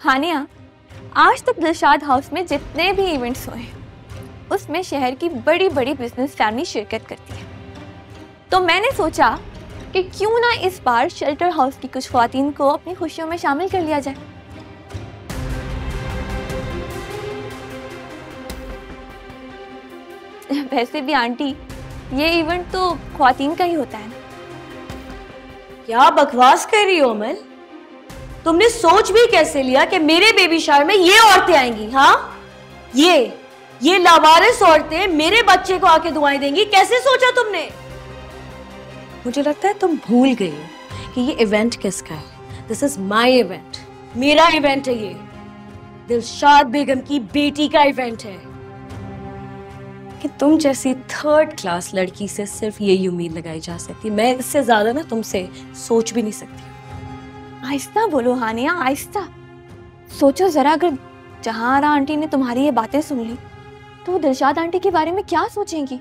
हानिया, आज तक दिलशाद हाउस में जितने भी इवेंट्स हुए हैं उसमें शहर की बड़ी बड़ी बिजनेस फैमिली शिरकत करती है। तो मैंने सोचा कि क्यों ना इस बार शेल्टर हाउस की कुछ ख्वातीन को अपनी खुशियों में शामिल कर लिया जाए। वैसे भी आंटी, ये इवेंट तो ख्वातीन का ही होता है ना। क्या बकवास कर रही हो अमल? तुमने सोच भी कैसे लिया कि मेरे बेबी शावर में ये औरतें आएंगी? हाँ, ये लावारिस औरतें मेरे बच्चे को आके दुआएं देंगी? कैसे सोचा तुमने? मुझे लगता है तुम भूल गई हो कि ये इवेंट किसका है। दिस इज माई इवेंट, मेरा इवेंट है ये। दिलशाद बेगम की बेटी का इवेंट है कि तुम जैसी थर्ड क्लास लड़की से सिर्फ यही उम्मीद लगाई जा सकती। मैं इससे ज्यादा ना तुमसे सोच भी नहीं सकती। आहिस्ता बोलो हानिया, आहिस्ता। सोचो जरा, अगर जहांआरा आंटी ने तुम्हारी ये बातें सुन ली तो वो दिलशाद आंटी के बारे में क्या सोचेंगी?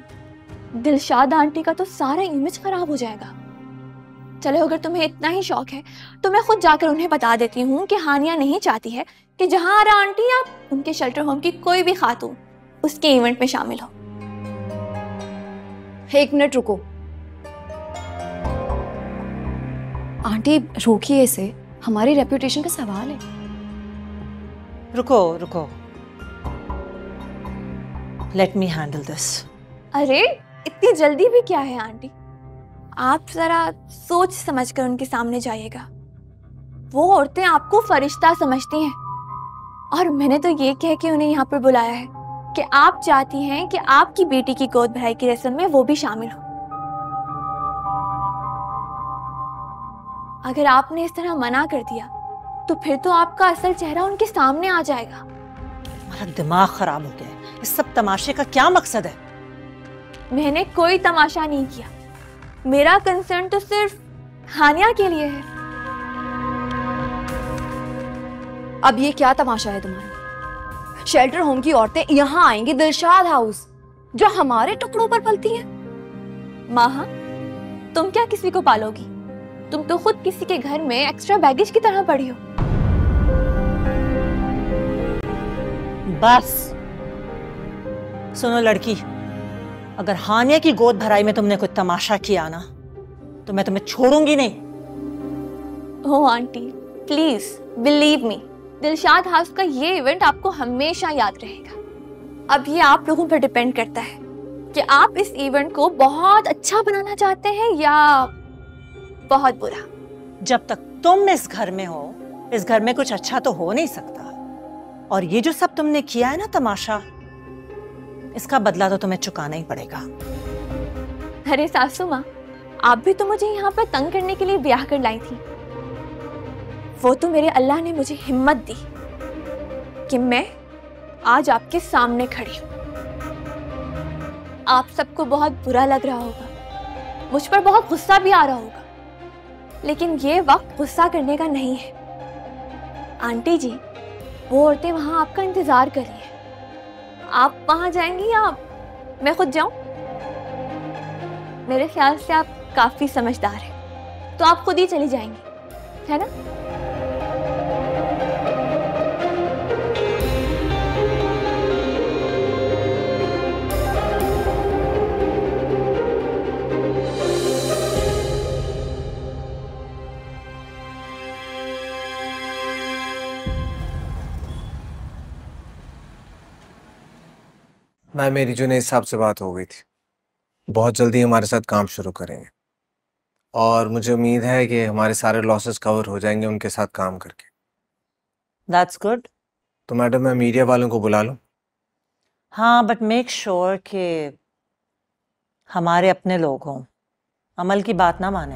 दिलशाद आंटी का तो सारा इमेज खराब हो जाएगा। चलो, अगर तुम्हें इतना ही शौक है तो मैं खुद जाकर उन्हें बता देती हूँ कि हानिया नहीं चाहती है कि जहांआरा आंटी या उनके शेल्टर होम की कोई भी खातून उसके इवेंट में शामिल हो। एक मिनट रुको आंटी, रोकिए इसे, हमारी रेपुटेशन का सवाल है। रुको, लेट मी हैंडल दिस। अरे इतनी जल्दी भी क्या है आंटी? आप जरा सोच समझ कर उनके सामने जाइएगा। वो औरतें आपको फरिश्ता समझती हैं और मैंने तो ये कह के उन्हें यहाँ पर बुलाया है कि आप चाहती हैं कि आपकी बेटी की गोद भराई की रस्म में वो भी शामिल हो। अगर आपने इस तरह मना कर दिया तो फिर तो आपका असल चेहरा उनके सामने आ जाएगा। तुम्हारा दिमाग खराब हो गया है। इस सब तमाशे का क्या मकसद है? मैंने कोई तमाशा नहीं किया। मेरा कंसर्न तो सिर्फ हानिया के लिए है। अब ये क्या तमाशा है तुम्हारा? शेल्टर होम की औरतें यहाँ आएंगी दिलशाद हाउस, जो हमारे टुकड़ों पर पलती हैं। माहा, तुम क्या किसी को पालोगी? तुम तो खुद किसी के घर में एक्स्ट्रा बैगेज की तरह पड़ी हो। बस सुनो लड़की, अगर हानिया की गोद भराई में तुमने कोई तमाशा किया ना तो मैं तुम्हें छोड़ूंगी नहीं। Oh aunty, please believe me, Dilshad house का ये इवेंट आपको हमेशा याद रहेगा। अब ये आप लोगों पर डिपेंड करता है कि आप इस इवेंट को बहुत अच्छा बनाना चाहते हैं या बहुत बुरा। जब तक तुम इस घर में हो, इस घर में कुछ अच्छा तो हो नहीं सकता। और ये जो सब तुमने किया है ना तमाशा, इसका बदला तो तुम्हें चुकाना ही पड़ेगा। अरे सासू माँ, आप भी तो मुझे यहाँ पर तंग करने के लिए ब्याह कर लाई थी। वो तो मेरे अल्लाह ने मुझे हिम्मत दी कि मैं आज आपके सामने खड़ी हूँ। आप सबको बहुत बुरा लग रहा होगा, मुझ पर बहुत गुस्सा भी आ रहा होगा, लेकिन ये वक्त गुस्सा करने का नहीं है। आंटी जी, वो औरतें वहां आपका इंतजार कर रही हैं। आप वहां जाएंगी या मैं खुद जाऊं? मेरे ख्याल से आप काफी समझदार हैं, तो आप खुद ही चली जाएंगी, है ना? मैं मेरी जुनैद साहब से बात हो गई थी, बहुत जल्दी हमारे साथ काम शुरू करेंगे और मुझे उम्मीद है कि हमारे सारे लॉसेस कवर हो जाएंगे उनके साथ काम करके। That's good. तो मैडम, मैं मीडिया वालों को बुला लूं? हाँ, बट मेक श्योर कि हमारे अपने लोग हों, अमल की बात ना माने।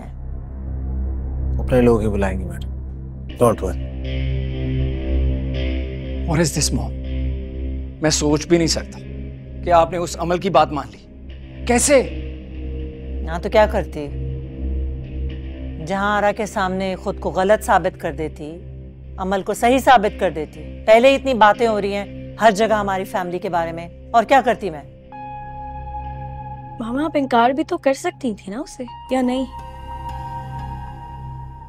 अपने लोग ही बुलाएंगे madam, don't worry. What is this, mom? मैं सोच भी नहीं सकता कि आपने उस अमल की बात मान ली। कैसे? हाँ तो क्या करती? जहांआरा के सामने खुद को गलत साबित कर देती, अमल को सही साबित कर देती। पहले ही इतनी बातें हो रही हैं हर जगह हमारी फैमिली के बारे में, और क्या करती मैं? मामा, आप इनकार भी तो कर सकती थी ना उसे, या नहीं?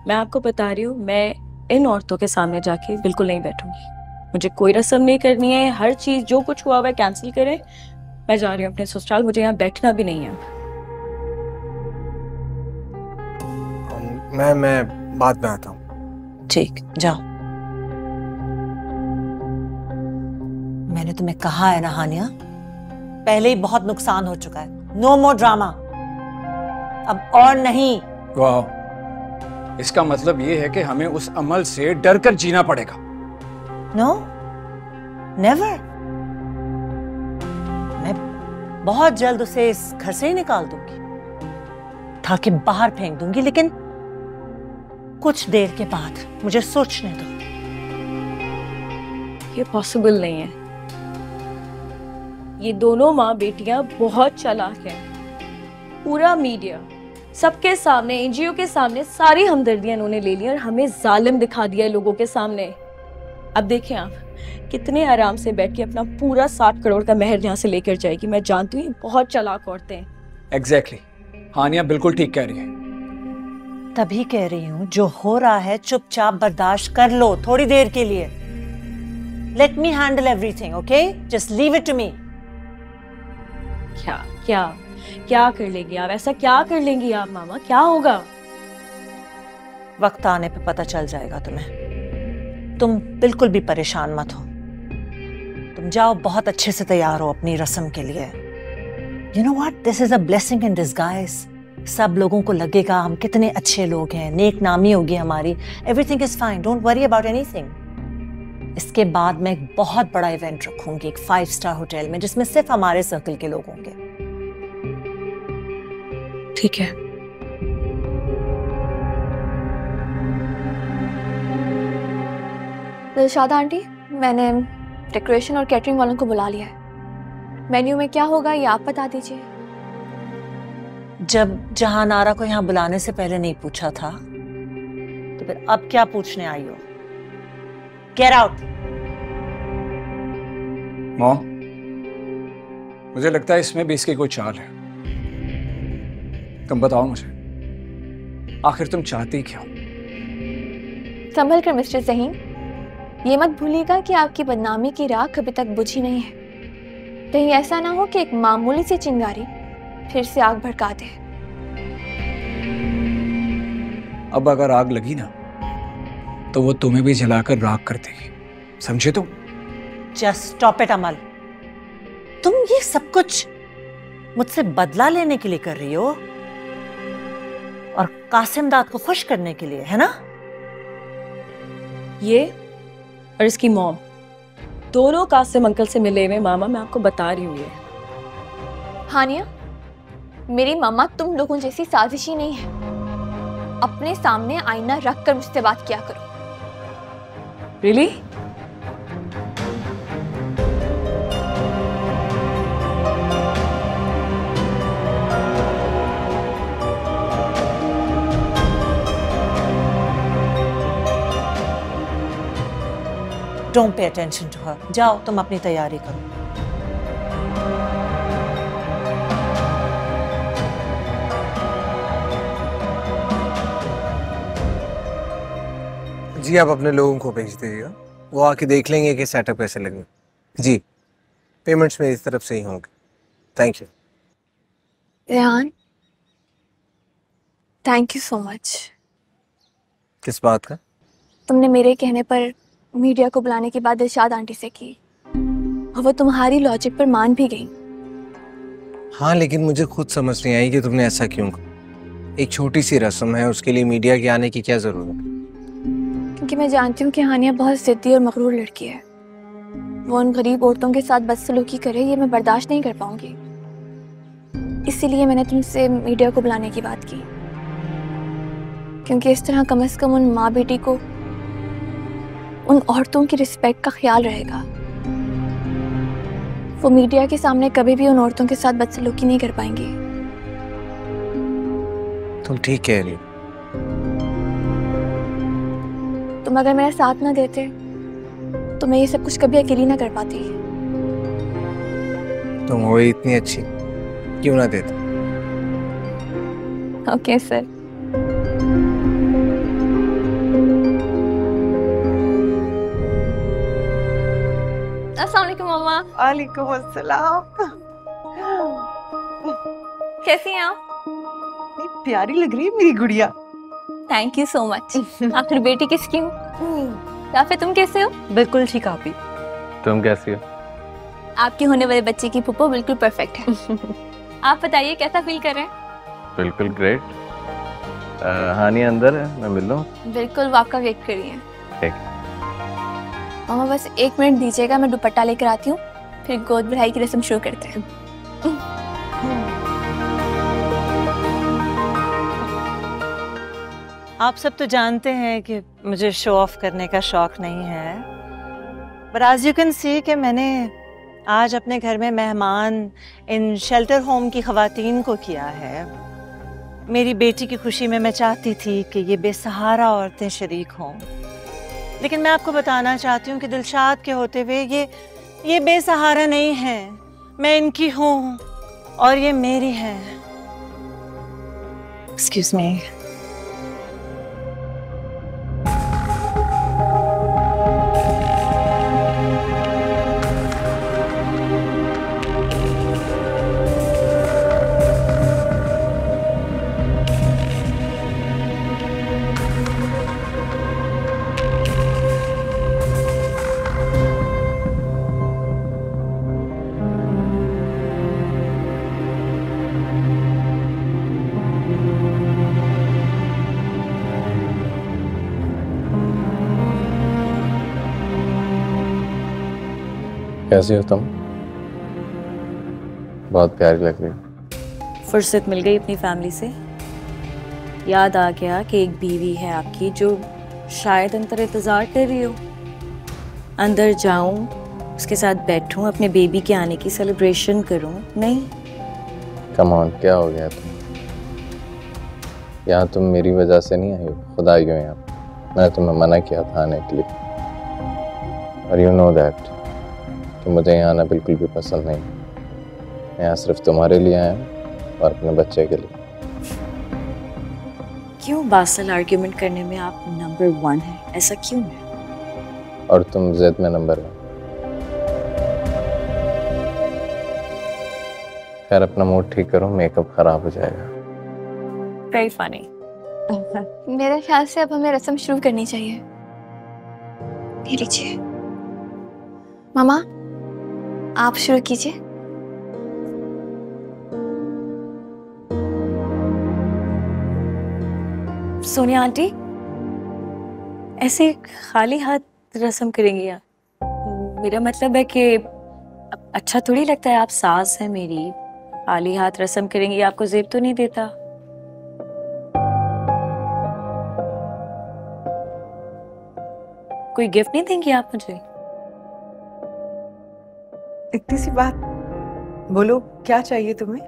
मैं आपको बता रही हूँ, मैं इन औरतों के सामने जाके बिल्कुल नहीं बैठूंगी। मुझे कोई रस्म नहीं करनी है, हर चीज जो कुछ हुआ हुआ है कैंसिल करें। मैं जा रही हूँ अपने ससुराल, मुझे यहाँ बैठना भी नहीं है। मैं बाद में आता हूँ। ठीक, जाओ। मैंने तुम्हें कहा है ना हानिया, पहले ही बहुत नुकसान हो चुका है। नो मोर ड्रामा, अब और नहीं। वाह, इसका मतलब ये है कि हमें उस अमल से डर कर जीना पड़ेगा। No, never. मैं बहुत जल्द उसे इस घर से ही निकाल दूंगी, उठा के बाहर फेंक दूंगी, लेकिन कुछ देर के बाद मुझे सोचने दो। ये पॉसिबल नहीं है। ये दोनों माँ बेटियां बहुत चालाक हैं। पूरा मीडिया, सबके सामने, एनजीओ के सामने सारी हमदर्दियां इन्होंने ले ली और हमें जालिम दिखा दिया है लोगों के सामने। अब देखें आप कितने आराम से बैठ के अपना पूरा 60 करोड़ का महर यहाँ से लेकर जाएगी। मैं जानती हूँ ये बहुत चालाक औरतें हैं। एग्जैक्टली, हानिया बिल्कुल ठीक कह रही है। तभी कह रही हूँ, जो हो रहा है चुपचाप बर्दाश्त कर लो थोड़ी देर के लिए। Let me handle everything, okay? Just leave it to me. क्या क्या क्या कर लेंगी आप? ऐसा क्या कर लेंगी आप मामा? क्या होगा? वक्त आने पे पता चल जाएगा तुम्हें। तुम बिल्कुल भी परेशान मत हो। तुम जाओ, बहुत अच्छे से तैयार हो अपनी रस्म के लिए। You know what, this is a blessing in disguise. सब लोगों को लगेगा हम कितने अच्छे लोग हैं, नेक नामी होगी हमारी। Everything is fine, don't worry about anything. इसके बाद मैं एक बहुत बड़ा इवेंट रखूंगी, एक 5 स्टार होटल में, जिसमें सिर्फ हमारे सर्कल के लोग होंगे। ठीक है। दिलशादा आंटी, मैंने डेकोरेशन और कैटरिंग वालों को बुला लिया है। मेन्यू में क्या होगा ये आप बता दीजिए। जब जहानारा को यहाँ बुलाने से पहले नहीं पूछा था, तो फिर अब क्या पूछने आई हो? Get out. मॉम, मुझे लगता है इसमें भी इसकी कोई चाल है। तुम बताओ मुझे, आखिर तुम चाहती क्या? संभल कर मिस्टर ज़हीन, ये मत भूलिएगा कि आपकी बदनामी की राख अभी तक बुझी नहीं है। कहीं ऐसा ना हो कि एक मामूली सी चिंगारी फिर से आग भड़का दे। अब अगर आग लगी ना, तो वो तुम्हें भी जलाकर राख कर देगी, समझे तुम? जस्ट स्टॉप इट अमल। तुम ये सब कुछ मुझसे बदला लेने के लिए कर रही हो और कासिम दाद को खुश करने के लिए, है ना? ये और इसकी मॉम दोनों कासिम अंकल से मिले हुए। मामा, मैं आपको बता रही हूँ ये। हानिया, मेरी मम्मा तुम लोगों जैसी साजिशी नहीं है। अपने सामने आईना रख कर मुझसे बात किया करो। Really? Don't pay attention to her. जाओ, तुम अपनी तैयारी करो। जी, आप अपने लोगों को भेज दीजिएगा, वो आके देख लेंगे कि सेटअप कैसे लगे। जी, पेमेंट्स मेरी तरफ से ही होंगे। Thank you. Rehan, thank you so much. किस बात का? तुमने मेरे कहने पर मीडिया को बुलाने की बात दिलशाद आंटी से की और वो तुम्हारी लॉजिक पर मान भी गई। हाँ, लेकिन मुझे खुद समझ नहीं आई कि तुमने ऐसा क्यों कहा। एक छोटी सी रस्म है, उसके लिए मीडिया के आने की क्या जरूरत? क्योंकि मैं जानती हूँ कि हानिया बहुत जिद्दी और मगरूर लड़की है। वो उन गरीब औरतों के साथ बदसलूकी करे, ये मैं बर्दाश्त नहीं कर पाऊंगी। इसीलिए मैंने तुमसे मीडिया को बुलाने की बात की, क्योंकि इस तरह कम से कम उन माँ बेटी को, उन औरतों की रिस्पेक्ट का ख्याल रहेगा। वो मीडिया के सामने कभी भी उन औरतों के साथ बदसलूकी नहीं कर पाएंगी। तुम ठीक कह रही हो। तुम अगर मेरा साथ ना देते तो मैं ये सब कुछ कभी अकेली ना कर पाती। तुम हो इतनी अच्छी, क्यों ना देते? Okay sir. अस्सलाम वालेकुम मम्मा। वालेकुम अस्सलाम। कैसी हैं आप? इतनी प्यारी लग रही है मेरी गुड़िया। Thank you so much. आखिर बेटी किसकी हूँ? या फिर तुम कैसे हो? बिल्कुल ठीक आपी। तुम कैसी हो? आपके होने वाले बच्चे की पुप्पो बिल्कुल परफेक्ट है। आप बताइए कैसा फील कर रहे हैं? बिल्कुल ग्रेट। हानी अंदर है, मैं मिल लूं? बिल्कुल, वो आपका वेट कर रही है। ठीक। मामा बस 1 मिनट दीजिएगा, मैं दुपट्टा लेकर आती हूँ, फिर गोद भराई की रस्म शुरू करते हैं। आप सब तो जानते हैं कि मुझे शो ऑफ करने का शौक नहीं है, but as you can see कि मैंने आज अपने घर में मेहमान इन शेल्टर होम की खवातीन को किया है। मेरी बेटी की खुशी में मैं चाहती थी कि ये बेसहारा औरतें शरीक हों, लेकिन मैं आपको बताना चाहती हूँ कि दिलशाद के होते हुए ये बेसहारा नहीं है। मैं इनकी हूँ और ये मेरी है। Excuse me. कैसी हो तुम? बहुत प्यारी लग रही हो। फुर्सत मिल गई अपनी फैमिली से। याद आ गया कि एक बीवी है आपकी जो शायद अंदर इंतज़ार कर रही हो। अंदर जाऊं, उसके साथ बैठूं, अपने बेबी के आने की सेलिब्रेशन करूं? नहीं। कम ऑन, क्या हो गया तुम? यहाँ तुम मेरी वजह से नहीं आई हो, खुद आई हो यहाँ। मैंने तुम्हें मना किया था आने के लिए, और यू नो दैट कि मुझे यहाँ आना बिल्कुल भी पसंद नहीं। मैं यहाँ सिर्फ तुम्हारे लिए आया हूँ और अपने बच्चे के लिए। क्यों बासल आर्ग्यूमेंट करने में आप नंबर 1 हैं? ऐसा क्यों है? और तुम जिद में नंबर 1। खैर, अपना मूड ठीक करो, मेकअप खराब हो जाएगा। Very funny. मेरे ख्याल से अब हमें रस्म शुरू करनी चाहिए। ये लीजिए मामा, आप शुरू कीजिए। सोनिया आंटी, ऐसे खाली हाथ रस्म करेंगी आप? मेरा मतलब है कि अच्छा थोड़ी लगता है, आप सास है मेरी, खाली हाथ रस्म करेंगी, आपको जेब तो नहीं देता? कोई गिफ्ट नहीं देंगी आप मुझे? इतनी सी बात, बोलो क्या चाहिए तुम्हें?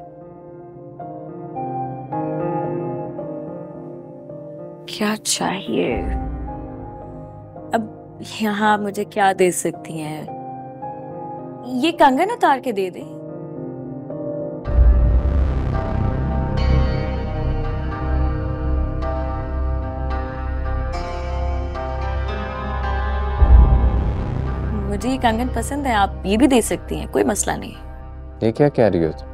क्या चाहिए? अब यहाँ मुझे क्या दे सकती हैं? ये कंगन उतार के दे दे। मुझे ये कंगन पसंद है, आप ये भी दे सकती हैं, कोई मसला नहीं है। ये क्या कह रही हो तुम?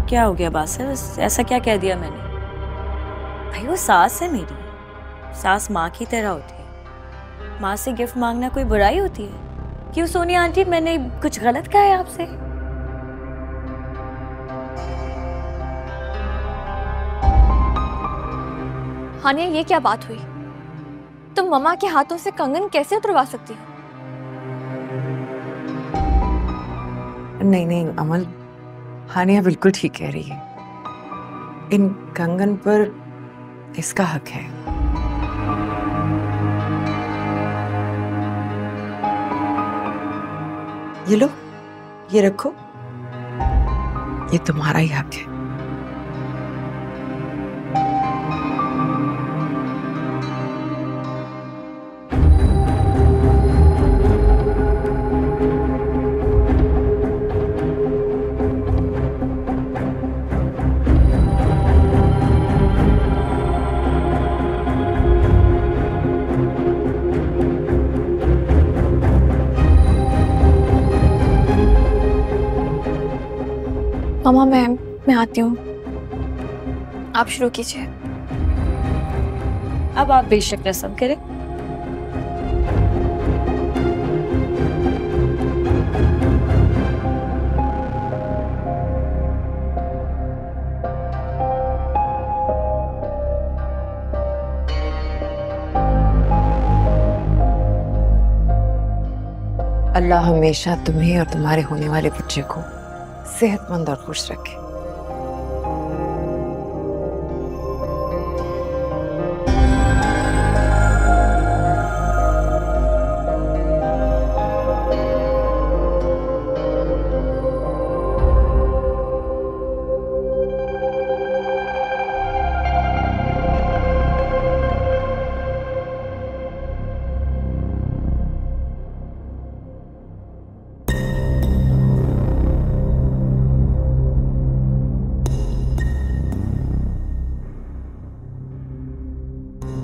क्या हो गया बासर, ऐसा क्या कह दिया मैंने? भाई वो सास है मेरी, सास माँ की तरह होती है। माँ से गिफ्ट मांगना कोई बुराई होती है? क्यों सोनिया आंटी, मैंने कुछ गलत कहा है आपसे? हानिया, ये क्या बात हुई? तुम मम्मा के हाथों से कंगन कैसे उतरवा सकती हो? नहीं नहीं अमल, हानिया बिल्कुल ठीक कह रही है। इन कंगन पर इसका हक है। ये लो, ये रखो, ये तुम्हारा ही हक है। मामा मैं आती हूँ, आप शुरू कीजिए। अब आप बेशक रस्म करें। अल्लाह हमेशा तुम्हें और तुम्हारे होने वाले बच्चे को सेहतमंद और खुश रखे।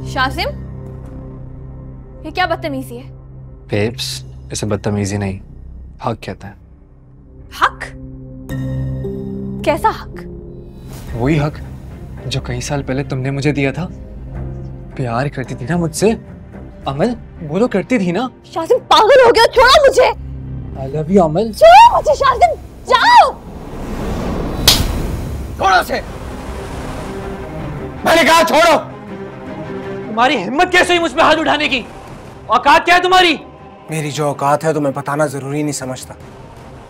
शाजिम, ये क्या बदतमीजी है? बेब्स, इसे बदतमीजी नहीं, हक कहता है। हक? कैसा हक? वही हक जो कई साल पहले तुमने मुझे दिया था। प्यार करती थी ना मुझसे, अमल, वो तो करती थी ना। शाजिम पागल हो गया, छोड़ो मुझे। आई लव यू अमल। छोड़ो मुझे शाजिम, जाओ। छोड़ो से, मैंने कहा छोड़ो। तुम्हारी हिम्मत कैसे हुई मुझ पे हाथ उठाने की? औकात क्या है तुम्हारी? मेरी जो औकात है तो मैं बताना जरूरी नहीं समझता।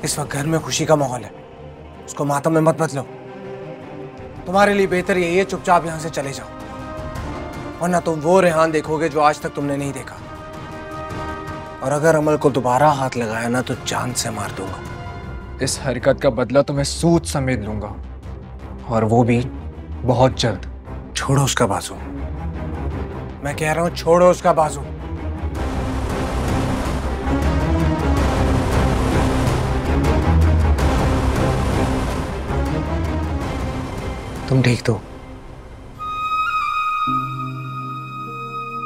इस वक्त घर में खुशी का माहौल है, उसको मातम में मत बदलो। तुम्हारे लिए बेहतर यही है चुपचाप यहाँ से चले जाओ, वरना तुम वो रेहान देखोगे जो आज तक तुमने नहीं देखा। और अगर अमल को दोबारा हाथ लगाया ना तो जान से मार दूंगा। इस हरकत का बदला तो मैं सूद समेत लूंगा, और वो भी बहुत जल्द। छोड़ो उसका बाजू, मैं कह रहा हूं छोड़ो उसका बाजू। तुम ठीक तो?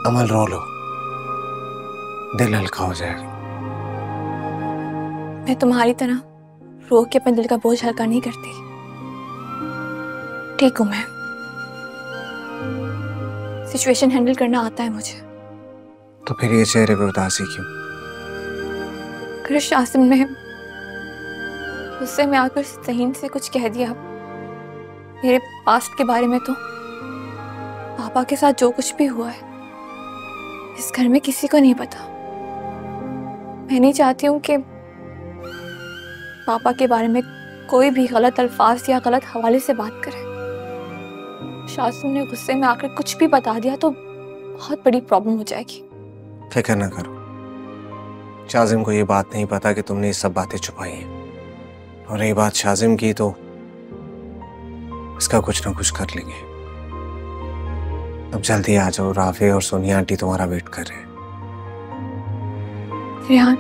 अमल रो लो, दिल हल्का हो जाएगा। मैं तुम्हारी तरह रो के अपने दिल का बोझ हल्का नहीं करती। ठीक हूं मैं, सिचुएशन हैंडल करना आता है मुझे। तो फिर ये चेहरे पे उदासी क्यों? अगर शासिम ने गुस्से में आकर सहीन से कुछ कह दिया मेरे पास्ट के बारे में, तो पापा के साथ जो कुछ भी हुआ है इस घर में किसी को नहीं पता। मैं नहीं चाहती हूँ कि पापा के बारे में कोई भी गलत अल्फाज या गलत हवाले से बात करे। शासिम ने गुस्से में आकर कुछ भी बता दिया तो बहुत बड़ी प्रॉब्लम हो जाएगी। फिक्र ना करो, शाजिम को ये बात नहीं पता कि तुमने ये सब बातें छुपाई हैं। और ये बात शाजिम की तो इसका कुछ ना कुछ कर लेंगे। अब जल्दी आ जाओ, राफे और सोनिया आंटी तुम्हारा वेट कर रहे हैं। Rehan,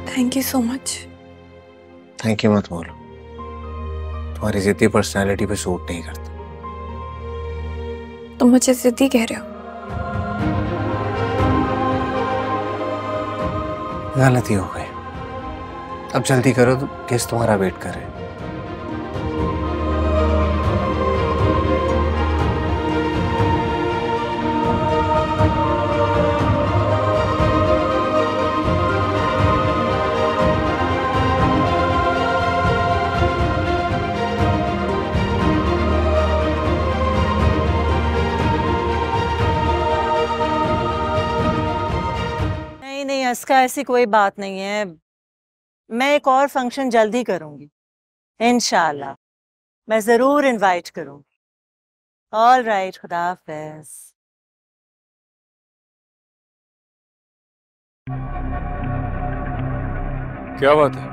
thank you so much. Thank you मत बोलो, तुम्हारी जिद्दी पर्सनैलिटी पे सूट नहीं करता। तुम मुझे जिद्दी कह रहे हो? गलती हो गई, अब जल्दी करो, तो केस तुम्हारा वेट कर रहे हैं। इसका ऐसी कोई बात नहीं है, मैं एक और फंक्शन जल्दी करूंगी इंशाल्लाह। मैं जरूर इनवाइट करूंगी। ऑल राइट, खुदा हाफिज। क्या बात है?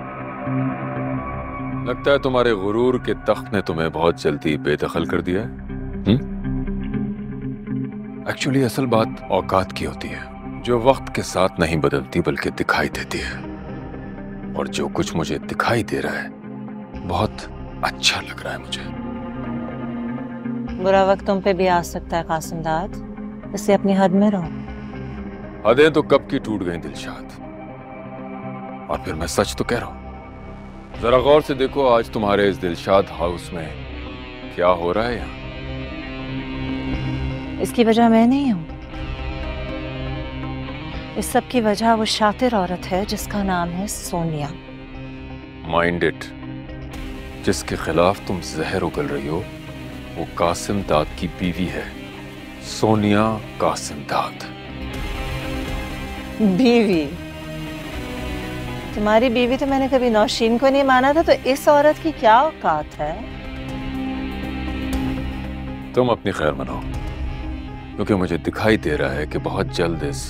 लगता है तुम्हारे गुरूर के तख्त ने तुम्हें बहुत जल्दी बेदखल कर दिया है। एक्चुअली असल बात औकात की होती है, जो वक्त के साथ नहीं बदलती बल्कि दिखाई देती है। और जो कुछ मुझे दिखाई दे रहा है बहुत अच्छा लग रहा है मुझे। बुरा वक्त तुम पे भी आ सकता है कासिम दाद, इससे अपनी हद में रहो। हदें तो कब की टूट गई दिलशाद। और फिर मैं सच तो कह रहा हूं। जरा गौर से देखो आज तुम्हारे इस दिलशाद हाउस में क्या हो रहा है यहाँ। इसकी वजह मैं नहीं हूं। इस सब की वजह वो शातिर औरत है जिसका नाम है सोनिया। माइंड इट, जिसके खिलाफ तुम जहर उगल रही हो वो कासिम दाद की बीवी है, सोनिया कासिम दाद। बीवी? तुम्हारी बीवी तो मैंने कभी नौशीन को नहीं माना था, तो इस औरत की क्या औकात है? तुम अपनी खैर मनाओ, क्योंकि मुझे दिखाई दे रहा है कि बहुत जल्द इस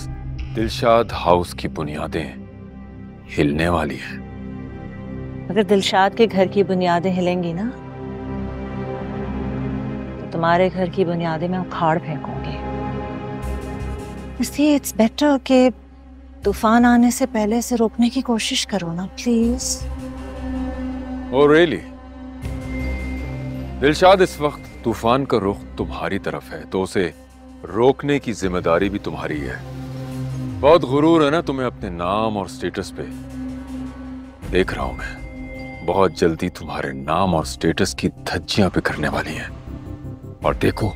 दिलशाद हाउस की बुनियादें हिलने वाली है। अगर दिलशाद के घर की बुनियादें हिलेंगी ना, तो तुम्हारे घर की बुनियादें मैं उखाड़ फेंकूंगी। इसलिए इट्स बेटर कि तूफान आने से पहले से रोकने की कोशिश करो ना, प्लीज। Oh really? दिलशाद, इस वक्त तूफान का रुख तुम्हारी तरफ है, तो उसे रोकने की जिम्मेदारी भी तुम्हारी है। बहुत गुरूर है ना तुम्हें अपने नाम और स्टेटस पे। देख रहा हूं मैं, बहुत जल्दी तुम्हारे नाम और स्टेटस की धज्जियां बिखरने वाली हैं। और देखो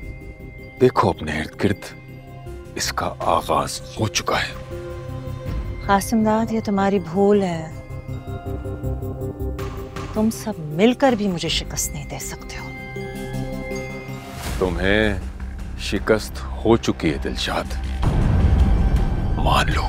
देखो अपने इर्द गिर्द इसका आगाज हो चुका है। कासिम दाद, ये तुम्हारी भूल है। तुम सब मिलकर भी मुझे शिकस्त नहीं दे सकते हो। तुम्हें शिकस्त हो चुकी है दिलशाद, मान लो।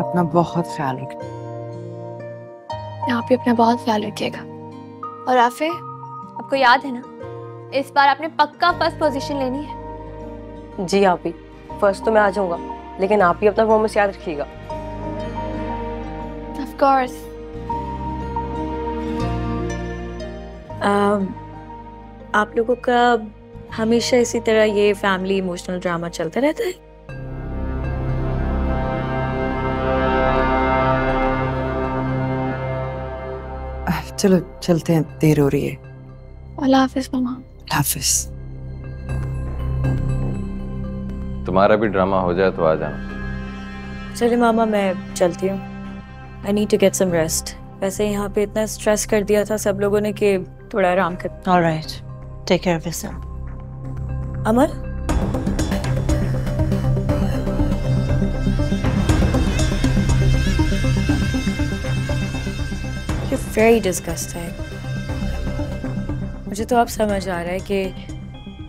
अपना बहुत ख्याल रखना। आप भी अपना बहुत ख्याल रखिएगा। और आफे, आपको याद है ना, इस बार आपने पक्का फर्स्ट पोजीशन लेनी है। जी आप ही, फर्स्ट तो मैं आ जाऊंगा, लेकिन आप ही अपना परफॉर्मेंस याद रखिएगा। Of course. आप लोगों का हमेशा इसी तरह ये फैमिली इमोशनल ड्रामा चलता रहता है? चलो चलते हैं, देर हो रही है। अल्लाह हाफिज मामा। हाफिज। तुम्हारा भी ड्रामा हो जाए तो आ जाना। चलिए मामा, मैं चलती हूँ। I need to get some rest. वैसे यहाँ पे इतना स्ट्रेस कर दिया था सब लोगों ने कि थोड़ा आराम कर। Alright, take care of yourself. Amar, very disgusting. मुझे तो अब समझ आ रहा है कि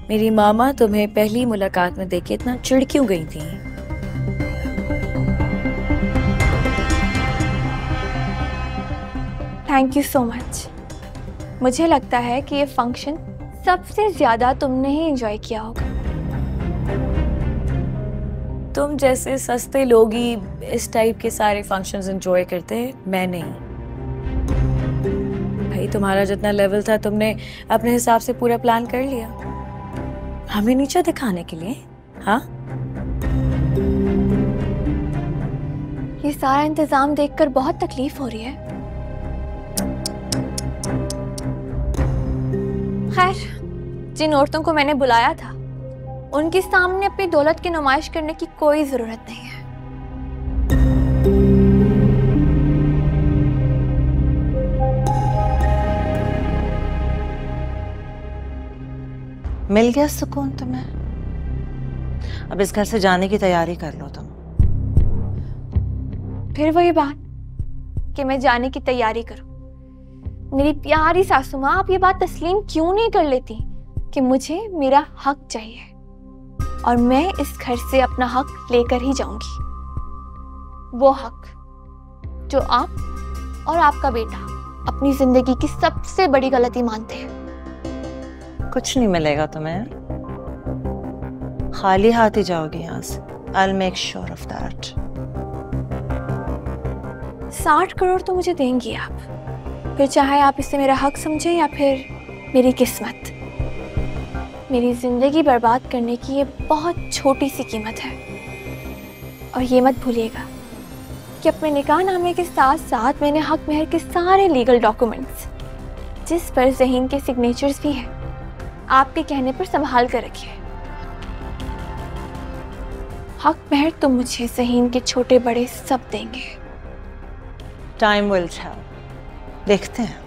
मेरी मामा तुम्हें पहली मुलाकात में देख के इतना चिढ़ क्यों गई थी। Thank you so much. मुझे लगता है कि ये फंक्शन सबसे ज्यादा तुमने ही एंजॉय किया होगा। तुम जैसे सस्ते लोग ही इस टाइप के सारे फंक्शंस एंजॉय करते हैं, मैं नहीं। भाई तुम्हारा जितना लेवल था तुमने अपने हिसाब से पूरा प्लान कर लिया, हमें नीचा दिखाने के लिए। हाँ, ये सारा इंतजाम देखकर बहुत तकलीफ हो रही है। खैर, जिन औरतों को मैंने बुलाया था उनके सामने अपनी दौलत की नुमाइश करने की कोई जरूरत नहीं है। मिल गया सुकून तुम्हें? अब इस घर से जाने की तैयारी कर लो तुम। फिर वही बात कि मैं जाने की तैयारी करूं। मेरी प्यारी सासू माँ, आप ये बात तस्लीम क्यों नहीं कर लेती कि मुझे मेरा हक चाहिए और मैं इस घर से अपना हक लेकर ही जाऊंगी। वो हक जो आप और आपका बेटा अपनी जिंदगी की सबसे बड़ी गलती मानते हैं। कुछ नहीं मिलेगा तुम्हें, खाली हाथ ही जाओगी यहाँ से। I'll make sure of that। 60 crore तो मुझे देंगी आप, फिर चाहे आप इसे मेरा हक समझे या फिर मेरी किस्मत। मेरी जिंदगी बर्बाद करने की ये बहुत छोटी सी कीमत है। और ये मत भूलिएगा कि अपने निकाहनामे के साथ साथ मैंने हक महर के सारे लीगल डॉक्यूमेंट्स, जिस पर ज़हीन के सिग्नेचर्स भी हैं, आपके कहने पर संभाल कर रखे हैं। हक महर तो मुझे ज़हीन के छोटे बड़े सब देंगे। टाइम विल टेल, देखते हैं।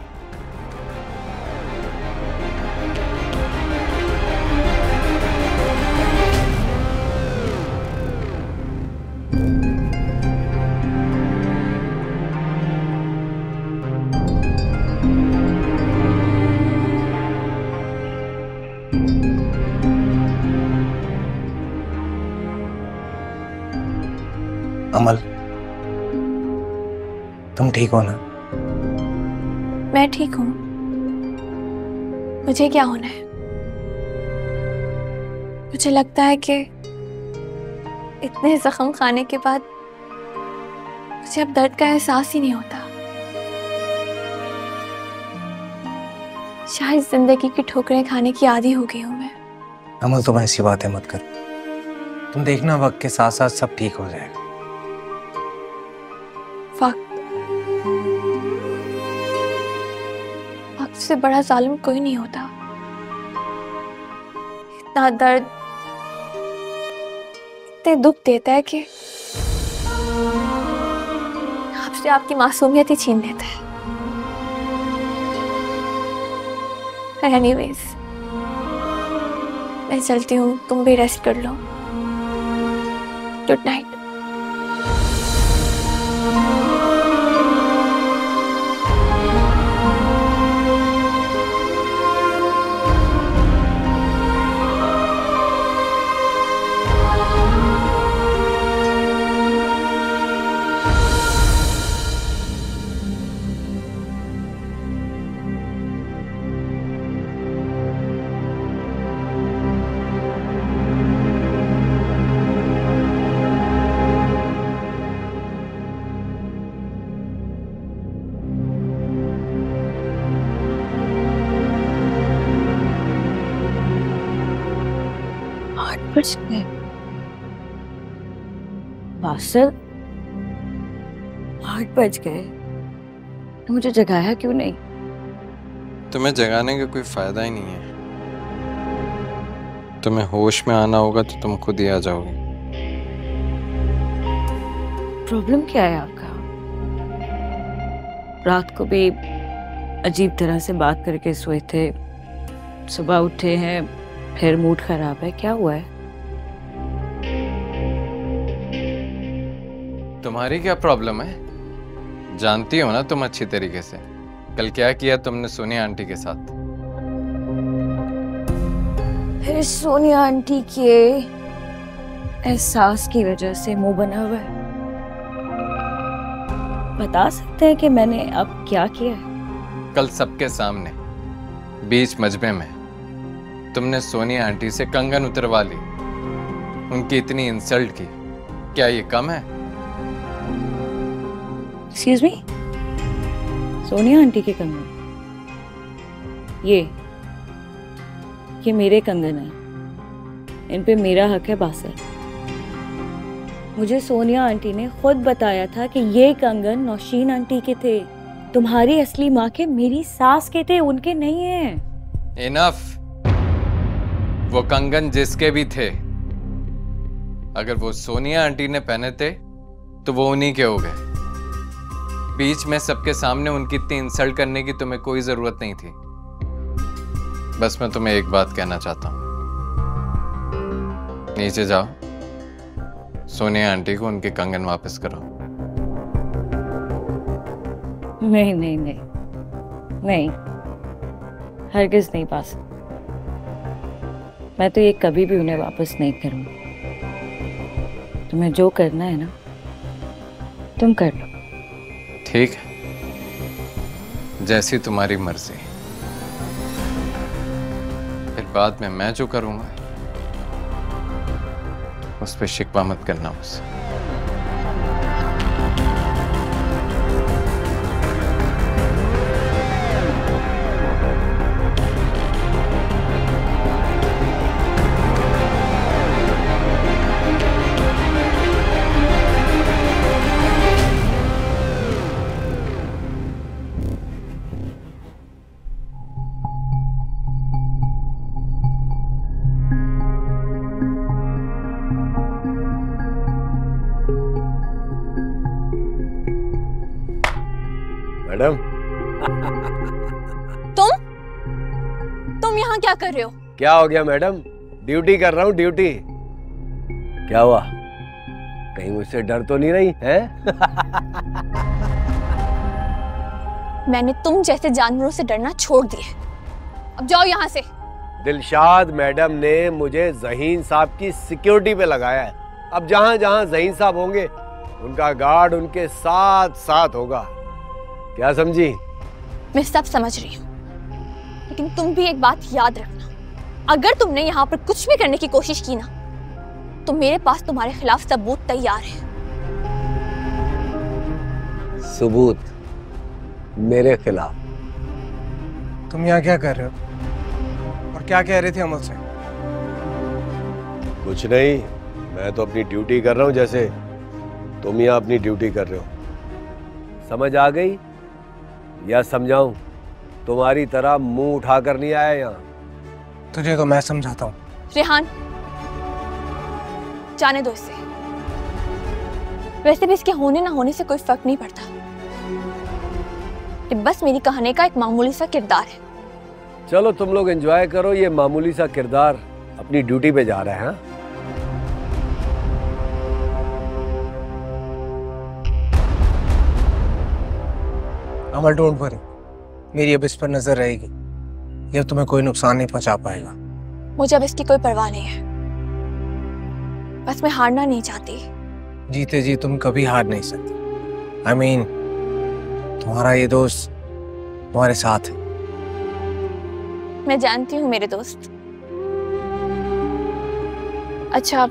अमल, तुम ठीक हो ना? मैं ठीक हूँ। मुझे क्या होना है? मुझे लगता है कि इतने जख्म खाने के बाद मुझे अब दर्द का एहसास ही नहीं होता। शायद जिंदगी की ठोकरें खाने की आदी हो गई हूँ मैं। अमल, तुम ऐसी बातें मत करो। तुम देखना, वक्त के साथ साथ सब ठीक हो जाएगा। वक्त से बड़ा जालिम कोई नहीं होता। इतना दर्द, इतने दुख देता है कि आपसे आपकी मासूमियत ही छीन लेता है। एनीवेज, मैं चलती हूँ, तुम भी रेस्ट कर लो। Good night. बासिल, 8 बज गए। मुझे जगाया क्यों नहीं? तुम्हें जगाने का कोई फायदा ही नहीं है। तुम्हें होश में आना होगा तो तुम खुद ही आ जाओगे। प्रॉब्लम क्या है आपका? रात को भी अजीब तरह से बात करके सोए थे, सुबह उठे हैं फिर मूड खराब है। क्या हुआ है? तुम्हारी क्या प्रॉब्लम है? जानती हो ना तुम अच्छी तरीके से कल क्या किया तुमने सोनिया आंटी के साथ। फिर सोनिया आंटी के एहसास की वजह से मुंह बना हुआ है। बता सकते हैं कि मैंने अब क्या किया है? कल सबके सामने बीच मजमे में तुमने सोनिया आंटी से कंगन उतरवा ली, उनकी इतनी इंसल्ट की। क्या ये कम है? एक्सक्यूज मी, सोनिया आंटी के कंगन? ये मेरे कंगन है, इन पे मेरा हक है बासिल। मुझे सोनिया आंटी ने खुद बताया था कि ये कंगन नौशीन आंटी के थे, तुम्हारी असली माँ के, मेरी सास के थे, उनके नहीं हैं। इनफ। वो कंगन जिसके भी थे, अगर वो सोनिया आंटी ने पहने थे तो वो उन्हीं के हो गए। बीच में सबके सामने उनकी इतनी इंसल्ट करने की तुम्हें कोई जरूरत नहीं थी। बस मैं तुम्हें एक बात कहना चाहता हूं, नीचे जाओ, सोनिया आंटी को उनके कंगन वापस करो। नहीं नहीं नहीं नहीं, हरगिज नहीं पास। मैं तो ये कभी भी उन्हें वापस नहीं करूंगी। तुम्हें जो करना है ना तुम कर लो। ठीक है, जैसी तुम्हारी मर्जी। फिर बाद में मैं जो करूंगा उस पर शिकवा मत करना मुझसे। मैडम। तुम यहाँ क्या कर रहे हो? क्या हो गया मैडम? ड्यूटी कर रहा हूँ, ड्यूटी। क्या हुआ? कहीं मुझसे डर तो नहीं रही है? मैंने तुम जैसे जानवरों से डरना छोड़ दिया। अब जाओ यहाँ से। दिलशाद मैडम ने मुझे ज़हीन साहब की सिक्योरिटी पे लगाया है। अब जहां जहां ज़हीन साहब होंगे उनका गार्ड उनके साथ साथ होगा। क्या समझी? मैं सब समझ रही हूँ, लेकिन तुम भी एक बात याद रखना, अगर तुमने यहाँ पर कुछ भी करने की कोशिश की ना, तो मेरे पास तुम्हारे खिलाफ सबूत तैयार है। सबूत मेरे खिलाफ? तुम यहाँ क्या कर रहे हो और क्या कह रहे थे अमल से? कुछ नहीं, मैं तो अपनी ड्यूटी कर रहा हूँ जैसे तुम यहाँ अपनी ड्यूटी कर रहे हो। समझ आ गई या समझाऊं? तुम्हारी तरह मुंह उठाकर नहीं आया यहाँ। तुझे तो मैं समझाता हूँ। रेहान, जाने दो इसे। वैसे भी इसके होने ना होने से कोई फर्क नहीं पड़ता। ये बस मेरी कहानी का एक मामूली सा किरदार है। चलो तुम लोग एंजॉय करो, ये मामूली सा किरदार अपनी ड्यूटी पे जा रहा है। हाँ, अमल डोंट वरी, मेरी अब इस पर नजर रहेगी। ये तुम्हें कोई नुकसान नहीं पहुंचा पाएगा। मुझे अब इसकी कोई परवाह नहीं है, बस मैं हारना नहीं चाहती। जीते जी तुम कभी हार नहीं सकती। I mean, तुम्हारा ये दोस्त तुम्हारे साथ है। मैं जानती हूँ मेरे दोस्त। अच्छा,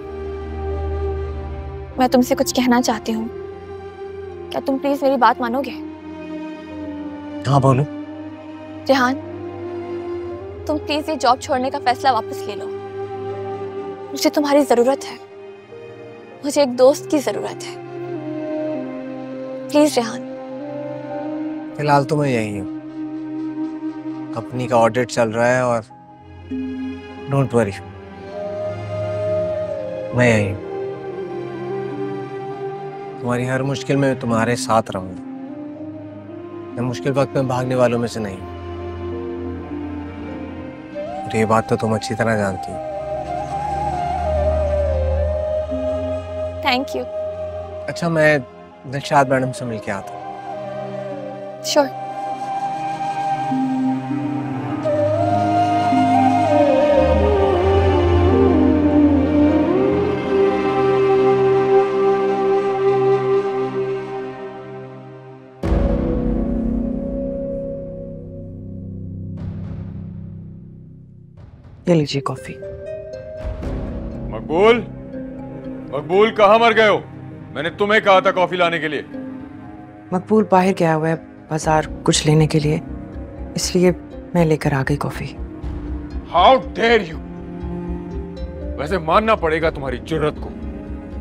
मैं तुमसे कुछ कहना चाहती हूँ, क्या तुम प्लीज मेरी बात मानोगे? हाँ बोलो। रेहान, तुम प्लीज ये जॉब छोड़ने का फैसला वापस ले लो। मुझे तुम्हारी जरूरत है, मुझे एक दोस्त की जरूरत है। प्लीज रेहान। फिलहाल तो मैं यही हूँ, कंपनी का ऑडिट चल रहा है और डोंट वरी, मैं यही हूँ। तुम्हारी हर मुश्किल में तुम्हारे साथ रहूंगा। मैं मुश्किल वक्त में भागने वालों में से नहीं हूँ, और ये बात तो तुम अच्छी तरह जानती हो। Thank you. अच्छा, मैं दिलशाद मैडम से मिलके आता हूँ। श्योर। ये लीजिए कॉफी। मकबूल, मकबूल कहाँ मर गए हो? मैंने तुम्हें कहा था कॉफी लाने के लिए। मकबूल बाहर गया हुआ है बाजार कुछ लेने के लिए, इसलिए मैं लेकर आ गई कॉफी। How dare you! वैसे मानना पड़ेगा तुम्हारी जुर्रत को,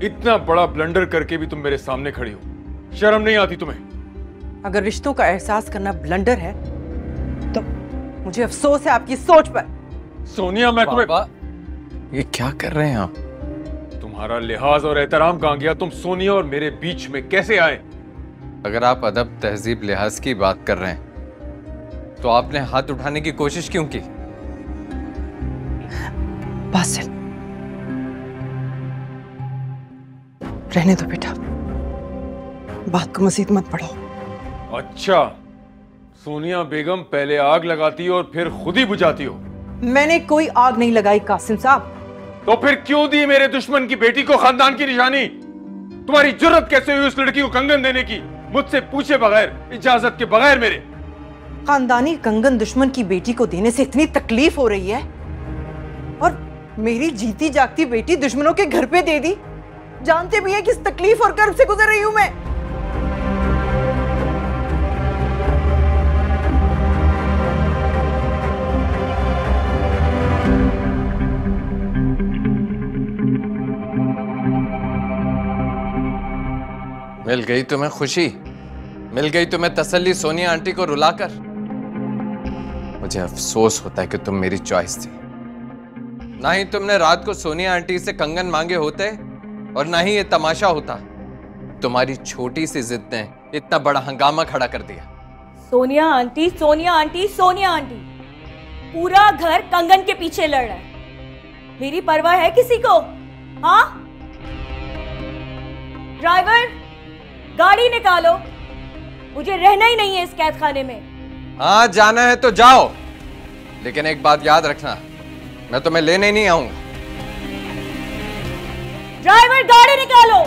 इतना बड़ा ब्लंडर करके भी तुम मेरे सामने खड़ी हो। शर्म नहीं आती तुम्हें? अगर रिश्तों का एहसास करना ब्लंडर है तो मुझे अफसोस है आपकी सोच पर। सोनिया, मैं तुम्हें... ये क्या कर रहे हैं आप? तुम्हारा लिहाज और एहतराम कहां गया? तुम सोनिया और मेरे बीच में कैसे आए? अगर आप अदब तहजीब लिहाज की बात कर रहे हैं तो आपने हाथ उठाने की कोशिश क्यों की? बासिल, रहने दो बेटा, बात को मजीद मत बढ़ाओ। अच्छा, सोनिया बेगम पहले आग लगाती हो और फिर खुद ही बुझाती हो। मैंने कोई आग नहीं लगाई कासिम साहब। तो फिर क्यों दी मेरे दुश्मन की बेटी को खानदान की निशानी? तुम्हारी जुर्रत कैसे हुई उस लड़की को कंगन देने की, मुझसे पूछे बगैर, इजाजत के बगैर मेरे? खानदानी कंगन दुश्मन की बेटी को देने से इतनी तकलीफ हो रही है, और मेरी जीती जागती बेटी दुश्मनों के घर पे दे दी। जानते भी है किस तकलीफ और कर्ब से गुजर रही हूं मैं। मिल गई तुम्हें खुशी, मिल गई तुम्हें तसल्ली सोनिया आंटी को रुलाकर। मुझे अफसोस होता है कि तुम मेरी चॉइस थी। ना ही तुमने रात को सोनिया आंटी से कंगन मांगे होते और ना ही ये तमाशा होता। तुम्हारी छोटी सी जिद ने इतना बड़ा हंगामा खड़ा कर दिया। Sonia aunty, Sonia aunty, Sonia aunty, पूरा घर कंगन के पीछे लड़ रहा है। मेरी परवाह है किसी को? हाँ? ड्राइवर, गाड़ी निकालो, मुझे रहना ही नहीं है इस कैद खाने में। हाँ, जाना है तो जाओ, लेकिन एक बात याद रखना, मैं तुम्हें लेने नहीं आऊंगा। ड्राइवर, गाड़ी निकालो।